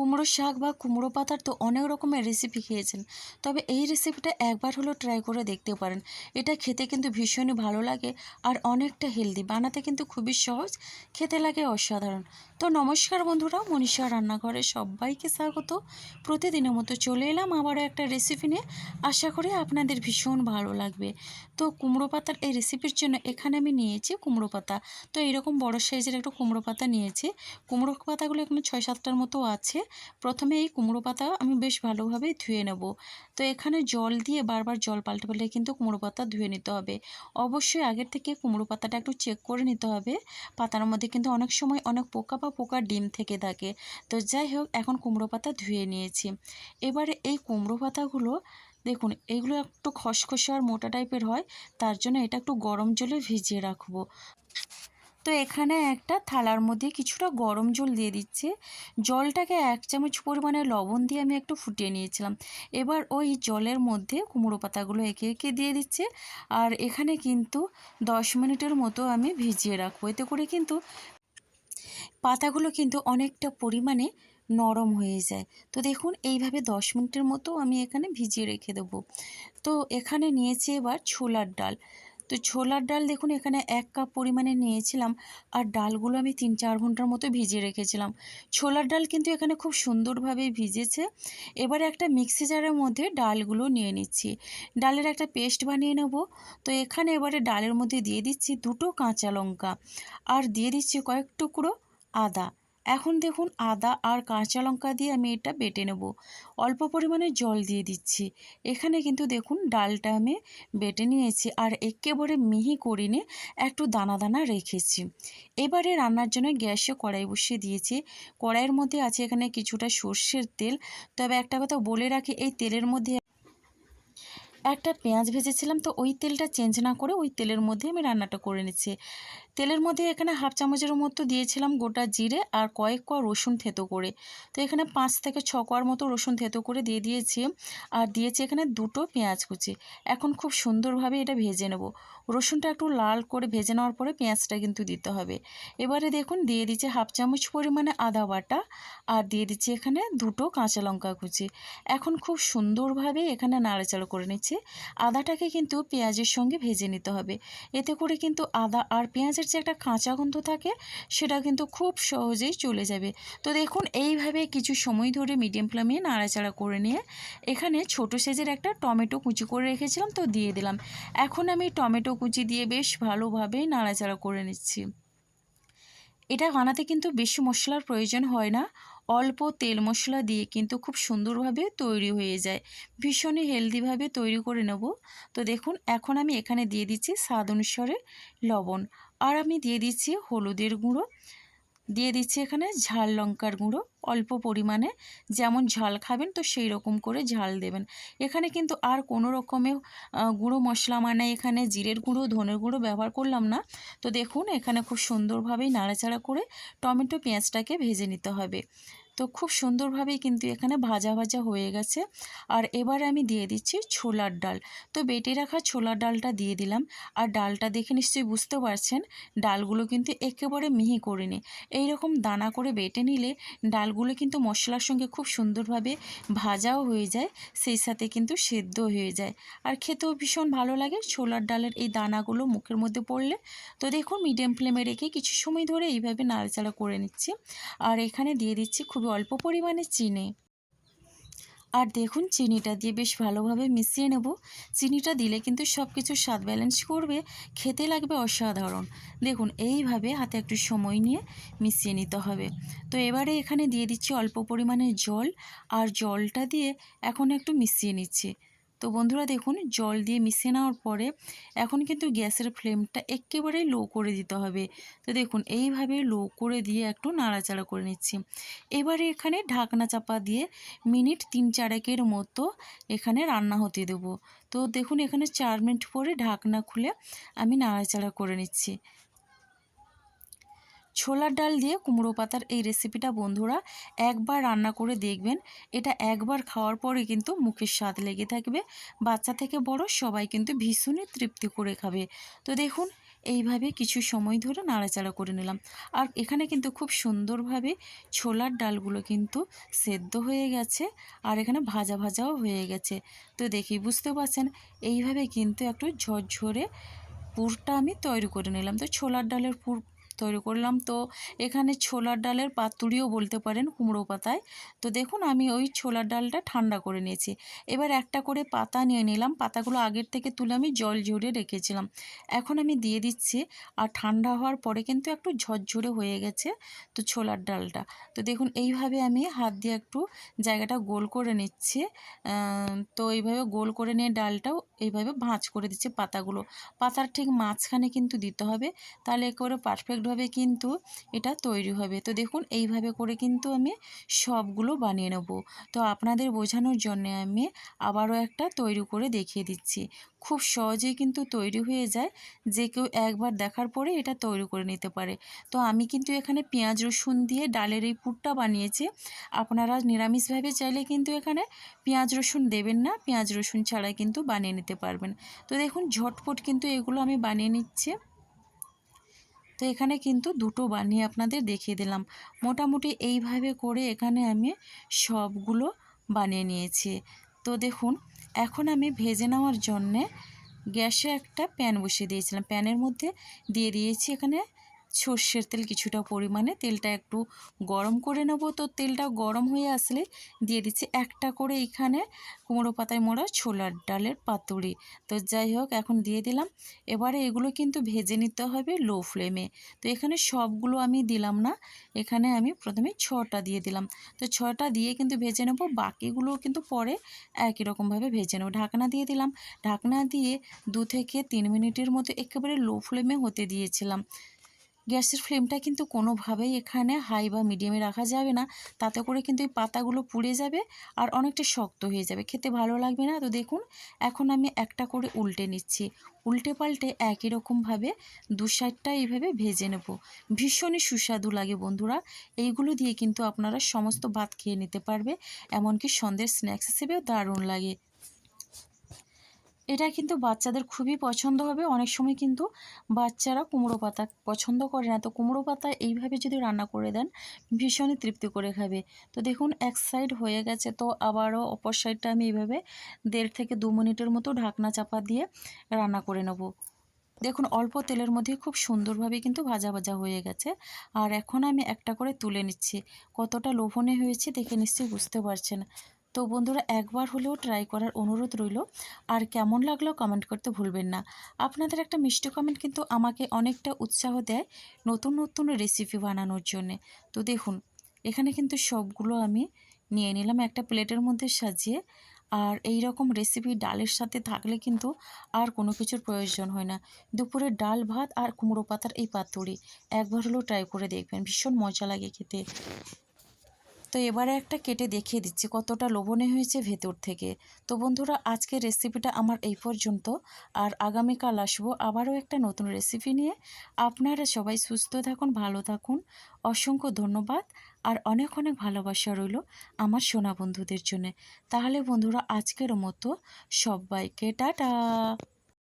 কুমড়ো শাক বা কুমড়ো পাতার তো অনেক রকমের রেসিপি খেয়েছেন, তবে এই রেসিপিটা একবার হলো ট্রাই করে দেখতে পারেন। এটা খেতে কিন্তু ভীষণই ভালো লাগে আর অনেকটা হেলদি, বানাতে কিন্তু খুবই সহজ, খেতে লাগে অসাধারণ। তো নমস্কার বন্ধুরা, মনীষা রান্নাঘরে সবাইকে স্বাগত। প্রতিদিনের মতো চলে এলাম আবারও একটা রেসিপি নিয়ে, আশা করি আপনাদের ভীষণ ভালো লাগবে। তো কুমড়ো পাতার এই রেসিপির জন্য এখানে আমি নিয়েছি কুমড়ো পাতা। তো এরকম বড় সাইজের একটা কুমড়ো পাতা নিয়েছি। কুমড়ো পাতাগুলো এখানে 6-7টার মতো আছে। প্রথমে এই কুমড়ো পাতা আমি বেশ ভালোভাবে ধুয়ে নেব। তো এখানে জল দিয়ে বারবার জল পাল্টে পাল্টে কিন্তু কুমড়ো পাতা ধুয়ে নিতে হবে। অবশ্যই আগের থেকে কুমড়ো পাতাটা একটু চেক করে নিতে হবে। পাতার মধ্যে কিন্তু অনেক সময় অনেক পোকা বা পোকার ডিম থেকে থাকে। তো যাই হোক, এখন কুমড়ো পাতা ধুয়ে নিয়েছি। এবারে এই কুমড়ো পাতাগুলো দেখুন, এইগুলো একটু খসখসে আর মোটা টাইপের হয়, তার জন্য এটা একটু গরম জলে ভিজিয়ে রাখবো। তো এখানে একটা থালার মধ্যে কিছুটা গরম জল দিয়ে দিচ্ছি। জলটাকে 1 চামচ পরিমাণে লবণ দিয়ে আমি একটু ফুটিয়ে নিয়েছিলাম। এবার ওই জলের মধ্যে কুমড়ো পাতাগুলো একে একে দিয়ে দিচ্ছি। আর এখানে কিন্তু 10 মিনিটের মতো আমি ভিজিয়ে রাখবো। এতে করে কিন্তু পাতাগুলো কিন্তু অনেকটা পরিমাণে নরম হয়ে যায়। তো দেখুন, এইভাবে 10 মিনিটের মতো আমি এখানে ভিজিয়ে রেখে দেবো। তো এখানে নিয়েছি এবার ছোলার ডাল। তো ছোলার ডাল দেখুন, এখানে 1 কাপ পরিমাণে নিয়েছিলাম। আর ডালগুলো আমি 3-4 ঘন্টার মতো ভিজিয়ে রেখেছিলাম। ছোলার ডাল কিন্তু এখানে খুব সুন্দরভাবে ভিজেছে। এবারে একটা মিক্সি জারের মধ্যে ডালগুলো নিয়ে নিচ্ছি। ডালের একটা পেস্ট বানিয়ে নেব। তো এখানে এবারে ডালের মধ্যে দিয়ে দিচ্ছি 2টো কাঁচা লঙ্কা, আর দিয়ে দিচ্ছি কয়েক টুকরো আদা। এখন দেখুন, আদা আর কাঁচা লঙ্কা দিয়ে আমি এটা বেটে নেব। অল্প পরিমাণে জল দিয়ে দিচ্ছি। এখানে কিন্তু দেখুন, ডালটা আমি বেটে নিয়েছি আর একেবারে মিহি করিনি, একটু দানা দানা রেখেছি। এবারে রান্নার জন্য গ্যাসে কড়াই বসিয়ে দিয়েছি। কড়াইয়ের মধ্যে আছে এখানে কিছুটা সর্ষের তেল। তবে একটা কথা বলে রাখি, এই তেলের মধ্যে একটা পেঁয়াজ ভেজেছিলাম, তো ওই তেলটা চেঞ্জ না করে ওই তেলের মধ্যে আমি রান্নাটা করে নিচ্ছি। তেলের মধ্যে এখানে 1/2 চামচের মতো দিয়েছিলাম গোটা জিরে আর কয়েক কোয়া রসুন থেতো করে। তো এখানে 5 থেকে 6 কোয়ার মতো রসুন থেতো করে দিয়ে দিয়েছি। আর দিয়েছি এখানে 2টো পেঁয়াজ কুচি। এখন খুব সুন্দরভাবে এটা ভেজে নেব। রসুনটা একটু লাল করে ভেজে নেওয়ার পরে পেঁয়াজটা কিন্তু দিতে হবে। এবারে দেখুন, দিয়ে দিচ্ছি 1/2 চামচ পরিমাণে আদা বাটা, আর দিয়ে দিচ্ছি এখানে 2টো কাঁচা লঙ্কা কুচি। এখন খুব সুন্দরভাবে এখানে নাড়াচাড়া করে নিচ্ছি। আদাটাকে কিন্তু পেঁয়াজের সঙ্গে ভেজে নিতে হবে। এতে করে কিন্তু আদা আর পেঁয়াজের যে একটা কাঁচা গন্ধ থাকে, সেটা কিন্তু খুব সহজেই চলে যাবে। তো দেখুন, এইভাবে কিছু সময় ধরে মিডিয়াম ফ্লেমে নাড়াচাড়া করে নিয়ে এখানে ছোটো সাইজের একটা টমেটো কুচি করে রেখেছিলাম, তো দিয়ে দিলাম। এখন আমি টমেটো কুচি দিয়ে বেশ ভালোভাবে নাড়াচাড়া করে নিচ্ছি। এটা বানাতে কিন্তু বেশি মশলার প্রয়োজন হয় না, অল্প তেল মশলা দিয়ে কিন্তু খুব সুন্দরভাবে তৈরি হয়ে যায়। ভীষণই হেলদিভাবে তৈরি করে নেব। তো দেখুন, এখন আমি এখানে দিয়ে দিচ্ছি স্বাদ অনুসারে লবণ, আর আমি দিয়ে দিচ্ছি হলুদের গুঁড়ো, দিয়ে দিচ্ছি এখানে ঝাল লঙ্কার গুঁড়ো অল্প পরিমাণে, যেমন ঝাল খাবেন তো সেই রকম করে ঝাল দেবেন। এখানে কিন্তু আর কোনো রকমের গুঁড়ো মশলা, মানে এখানে জিরের গুঁড়ো ধনের গুঁড়ো ব্যবহার করলাম না। তো দেখুন, এখানে খুব সুন্দরভাবেই নাড়াচাড়া করে টমেটো পেঁয়াজটাকে ভেজে নিতে হবে। তো খুব সুন্দরভাবেই কিন্তু এখানে ভাজা ভাজা হয়ে গেছে। আর এবার আমি দিয়ে দিচ্ছি ছোলার ডাল। তো বেটে রাখা ছোলার ডালটা দিয়ে দিলাম। আর ডালটা দেখে নিশ্চয়ই বুঝতে পারছেন, ডালগুলো কিন্তু একেবারে মিহি করিনি। এইরকম দানা করে বেটে নিলে ডালগুলো কিন্তু মশলার সঙ্গে খুব সুন্দরভাবে ভাজাও হয়ে যায়, সেই সাথে কিন্তু সেদ্ধ হয়ে যায়, আর খেতেও ভীষণ ভালো লাগে ছোলার ডালের এই দানাগুলো মুখের মধ্যে পড়লে। তো দেখুন, মিডিয়াম ফ্লেমে রেখে কিছু সময় ধরে এইভাবে নাড়াচাড়া করে নিচ্ছি। আর এখানে দিয়ে দিচ্ছি খুবই অল্প পরিমাণে চিনি। আর দেখুন, চিনিটা দিয়ে বেশ ভালোভাবে মিশিয়ে নেব। চিনিটা দিলে কিন্তু সব কিছুর স্বাদ ব্যালেন্স করবে, খেতে লাগবে অসাধারণ। দেখুন, এইভাবে হাতে একটু সময় নিয়ে মিশিয়ে নিতে হবে। তো এবারে এখানে দিয়ে দিচ্ছি অল্প পরিমাণে জল, আর জলটা দিয়ে এখন একটু মিশিয়ে নিচ্ছি। তো বন্ধুরা দেখুন, জল দিয়ে মিশিয়ে নেওয়ার পরে এখন কিন্তু গ্যাসের ফ্লেমটা একেবারেই লো করে দিতে হবে। তো দেখুন, এইভাবে লো করে দিয়ে একটু নাড়াচাড়া করে নিচ্ছি। এবারে এখানে ঢাকনা চাপা দিয়ে মিনিট 3-4 মতো এখানে রান্না হতে দেব। তো দেখুন, এখানে 4 মিনিট পরে ঢাকনা খুলে আমি নাড়াচাড়া করে নিচ্ছি। ছোলার ডাল দিয়ে কুমড়ো পাতার এই রেসিপিটা বন্ধুরা একবার রান্না করে দেখবেন। এটা একবার খাওয়ার পরে কিন্তু মুখের স্বাদ লেগে থাকবে। বাচ্চা থেকে বড় সবাই কিন্তু ভীষণই তৃপ্তি করে খাবে। তো দেখুন, এইভাবে কিছু সময় ধরে নাড়াচাড়া করে নিলাম। আর এখানে কিন্তু খুব সুন্দরভাবে ছোলার ডালগুলো কিন্তু সেদ্ধ হয়ে গেছে আর এখানে ভাজা ভাজাও হয়ে গেছে। তো দেখি বুঝতে পারছেন, এইভাবে কিন্তু একটু ঝরঝরে পুরটা আমি তৈরি করে নিলাম। তো ছোলার ডালের পুর তৈরি করলাম। তো এখানে ছোলার ডালের পাতুড়িও বলতে পারেন কুমড়ো পাতায়। তো দেখুন আমি ওই ছোলার ডালটা ঠান্ডা করে নিয়েছি। এবার একটা করে পাতা নিয়ে নিলাম। পাতাগুলো আগের থেকে তুলে আমি জল ঝরিয়ে রেখেছিলাম। এখন আমি দিয়ে দিচ্ছি। আর ঠান্ডা হওয়ার পরে কিন্তু একটু ঝরঝরে হয়ে গেছে তো ছোলার ডালটা। তো দেখুন এইভাবে আমি হাত দিয়ে একটু জায়গাটা গোল করে নিচ্ছি। তো এইভাবে গোল করে নিয়ে ডালটাও এইভাবে ভাঁজ করে দিচ্ছি পাতাগুলো। পাতার ঠিক মাঝখানে কিন্তু দিতে হবে, তাহলে একেবারে পারফেক্টভাবে কিন্তু এটা তৈরি হবে। তো দেখুন এইভাবে করে কিন্তু আমি সবগুলো বানিয়ে নেব। তো আপনাদের বোঝানোর জন্য আমি আবারও একটা তৈরি করে দেখিয়ে দিচ্ছি। খুব সহজেই কিন্তু তৈরি হয়ে যায়, যে কেউ একবার দেখার পরে এটা তৈরি করে নিতে পারে। তো আমি কিন্তু এখানে পেঁয়াজ রসুন দিয়ে ডালের এই পুরটা বানিয়েছি। আপনারা নিরামিষভাবে চাইলে কিন্তু এখানে পেঁয়াজ রসুন দেবেন না, পেঁয়াজ রসুন ছাড়াই কিন্তু বানিয়ে নিতে পারবেন। তো দেখুন ঝটপট কিন্তু এগুলো আমি বানিয়ে নিচ্ছি। তো এখানে কিন্তু দুটো বানিয়ে আপনাদের দেখিয়ে দিলাম। মোটামুটি এইভাবে করে এখানে আমি সবগুলো বানিয়ে নিয়েছি। তো দেখুন এখন আমি ভেজে নেওয়ার জন্যে গ্যাসে একটা প্যান বসিয়ে দিয়েছিলাম। প্যানের মধ্যে দিয়ে দিয়েছি এখানে সর্ষের তেল কিছুটা পরিমাণে। তেলটা একটু গরম করে নেব। তো তেলটা গরম হয়ে আসলে দিয়ে দিচ্ছি একটা করে এখানে কুমড়ো পাতায় মোড়া ছোলার ডালের পাতুড়ি। তো যাই হোক এখন দিয়ে দিলাম। এবারে এগুলো কিন্তু ভেজে নিতে হবে লো ফ্লেমে। তো এখানে সবগুলো আমি দিলাম না, এখানে আমি প্রথমে 6টা দিয়ে দিলাম। তো 6টা দিয়ে কিন্তু ভেজে নেব, বাকিগুলোও কিন্তু পরে একই রকমভাবে ভেজে নেব। ঢাকনা দিয়ে দিলাম। ঢাকনা দিয়ে 2 থেকে 3 মিনিটের মতো একেবারে লো ফ্লেমে হতে দিয়েছিলাম। গ্যাসের ফ্লেমটা কিন্তু কোনোভাবেই এখানে হাই বা মিডিয়ামে রাখা যাবে না, তাতে করে কিন্তু এই পাতাগুলো পুড়ে যাবে আর অনেকটা শক্ত হয়ে যাবে, খেতে ভালো লাগবে না। তো দেখুন এখন আমি একটা করে উল্টে নিচ্ছি। উল্টে পাল্টে একই রকমভাবে দু সাইডটা এইভাবে ভেজে নেব। ভীষণই সুস্বাদু লাগে বন্ধুরা। এইগুলো দিয়ে কিন্তু আপনারা সমস্ত ভাত খেয়ে নিতে পারবে, এমনকি সন্ধ্যের স্ন্যাক্স হিসেবেও দারুণ লাগে। এটা কিন্তু বাচ্চাদের খুবই পছন্দ হবে। অনেক সময় কিন্তু বাচ্চারা কুমড়ো পাতা পছন্দ করে না, তো কুমড়ো পাতা এইভাবে যদি রান্না করে দেন ভীষণই তৃপ্তি করে খাবে। তো দেখুন এক সাইড হয়ে গেছে, তো আবারও অপর সাইডটা আমি এইভাবে 1.5 থেকে 2 মিনিটের মতো ঢাকনা চাপা দিয়ে রান্না করে নেব। দেখুন অল্প তেলের মধ্যে খুব সুন্দরভাবে কিন্তু ভাজা ভাজা হয়ে গেছে। আর এখন আমি একটা করে তুলে নিচ্ছি। কতটা লোভনীয় হয়েছে দেখে নিশ্চয়ই বুঝতে পারছেন। তো বন্ধুরা একবার হলেও ট্রাই করার অনুরোধ রইল। আর কেমন লাগলো কমেন্ট করতে ভুলবেন না। আপনাদের একটা মিষ্টি কমেন্ট কিন্তু আমাকে অনেকটা উৎসাহ দেয় নতুন নতুন রেসিপি বানানোর জন্যে। তো দেখুন এখানে কিন্তু সবগুলো আমি নিয়ে নিলাম একটা প্লেটের মধ্যে সাজিয়ে। আর এই রকম রেসিপি ডালের সাথে থাকলে কিন্তু আর কোনো কিছুর প্রয়োজন হয় না। দুপুরে ডাল ভাত আর কুমড়ো পাতার এই পাতুড়ি একবার হলেও ট্রাই করে দেখবেন, ভীষণ মজা লাগে খেতে। তো এবারে একটা কেটে দেখিয়ে দিচ্ছি কতটা লোভনীয় হয়েছে ভেতর থেকে। তো বন্ধুরা আজকের রেসিপিটা আমার এই পর্যন্ত। আর আগামীকাল আসবো আবারও একটা নতুন রেসিপি নিয়ে। আপনারা সবাই সুস্থ থাকুন, ভালো থাকুন। অসংখ্য ধন্যবাদ আর অনেক অনেক ভালোবাসা রইল আমার সোনা বন্ধুদের জন্যে। তাহলে বন্ধুরা আজকের মতো সবাইকে টাটা।